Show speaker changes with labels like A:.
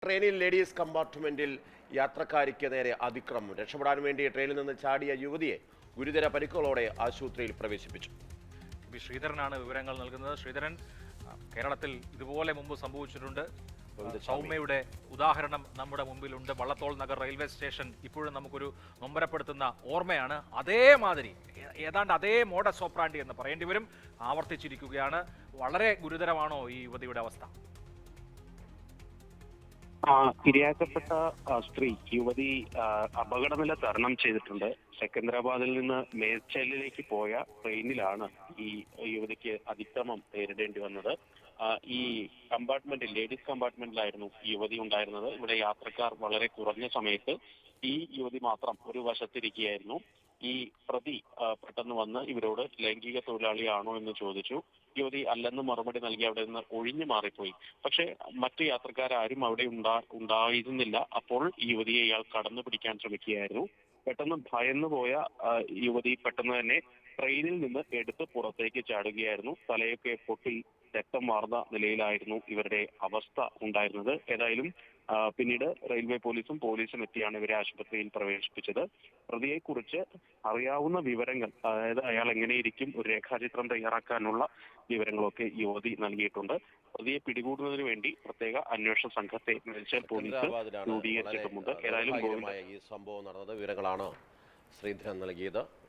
A: ട്രെയിനിൽ ലേഡീസ് കമ്പാർട്ട്മെന്റിൽ യാത്രക്കാരിക്ക് നേരെ അതിക്രമം. രക്ഷപ്പെടാൻ വേണ്ടി ട്രെയിനിൽ നിന്ന് ചാടിയ യുവതിയെ ഗുരുതര പരിക്കുകളോടെ ആശുപത്രിയിൽ പ്രവേശിപ്പിച്ചു.
B: ശ്രീധരനാണ് വിവരങ്ങൾ നൽകുന്നത്. ശ്രീധരൻ, കേരളത്തിൽ ഇതുപോലെ മുമ്പ് സംഭവിച്ചിട്ടുണ്ട്. സൗമ്യയുടെ ഉദാഹരണം നമ്മുടെ മുമ്പിലുണ്ട്. വള്ളത്തോൾ നഗർ റെയിൽവേ സ്റ്റേഷൻ ഇപ്പോഴും നമുക്കൊരു നൊമ്പരപ്പെടുത്തുന്ന ഓർമ്മയാണ്. അതേമാതിരി ഏതാണ്ട് അതേ മോഡസ് ഓപ്പറാൻഡി എന്ന് പറയേണ്ടി വരും ആവർത്തിച്ചിരിക്കുകയാണ്. വളരെ ഗുരുതരമാണോ ഈ യുവതിയുടെ അവസ്ഥ?
C: ഇരയാക്കപ്പെട്ട യുവതി അപകടനില തരണം ചെയ്തിട്ടുണ്ട്. സെക്കന്ദരാബാദിൽ നിന്ന് മേൽച്ചലിലേക്ക് പോയ ട്രെയിനിലാണ് ഈ യുവതിക്ക് അതിക്രമം നേരിടേണ്ടി വന്നത്. ഈ കമ്പാർട്ട്മെന്റിൽ, ലേഡീസ് കമ്പാർട്ട്മെന്റിലായിരുന്നു യുവതി ഉണ്ടായിരുന്നത്. ഇവിടെ യാത്രക്കാർ വളരെ കുറഞ്ഞ സമയത്ത് ഈ യുവതി മാത്രം ഒരു വശത്തിരിക്കുകയായിരുന്നു. ഈ പ്രതി പെട്ടെന്ന് വന്ന് ഇവരോട് ലൈംഗിക തൊഴിലാളിയാണോ എന്ന് ചോദിച്ചു. യുവതി അല്ലെന്ന് മറുപടി നൽകി അവിടെ നിന്ന് ഒഴിഞ്ഞു മാറിപ്പോയി. പക്ഷെ മറ്റു യാത്രക്കാരും അവിടെ ഉണ്ടായിരുന്നില്ല. അപ്പോൾ ഈ യുവതിയെ ഇയാൾ കടന്നു പിടിക്കാൻ ശ്രമിക്കുകയായിരുന്നു. പെട്ടെന്ന് ഭയന്നു പോയ യുവതി പെട്ടെന്ന് തന്നെ ട്രെയിനിൽ നിന്ന് എടുത്ത് പുറത്തേക്ക് ചാടുകയായിരുന്നു. തലയൊക്കെ പൊട്ടി രക്തം വാർന്ന നിലയിലായിരുന്നു ഇവരുടെ അവസ്ഥ ഉണ്ടായിരുന്നത്. ഏതായാലും പിന്നീട് റെയിൽവേ പോലീസും എത്തിയാണ് ഇവരെ ആശുപത്രിയിൽ പ്രവേശിപ്പിച്ചത്. പ്രതിയെക്കുറിച്ച് അറിയാവുന്ന വിവരങ്ങൾ, അതായത് അയാൾ എങ്ങനെയിരിക്കും, ഒരു രേഖാചിത്രം തയ്യാറാക്കാനുള്ള വിവരങ്ങളൊക്കെ യുവതി നൽകിയിട്ടുണ്ട്. പ്രതിയെ പിടികൂടുന്നതിന് വേണ്ടി പ്രത്യേക അന്വേഷണ സംഘത്തെ മേൽച്ചൽ പോലീസ് രൂപീകരിച്ചിട്ടുമുണ്ട്. ഏതായാലും
A: ഈ സംഭവം നടന്നത് വിവരങ്ങളാണ് ശ്രീധരൻ നൽകിയത്.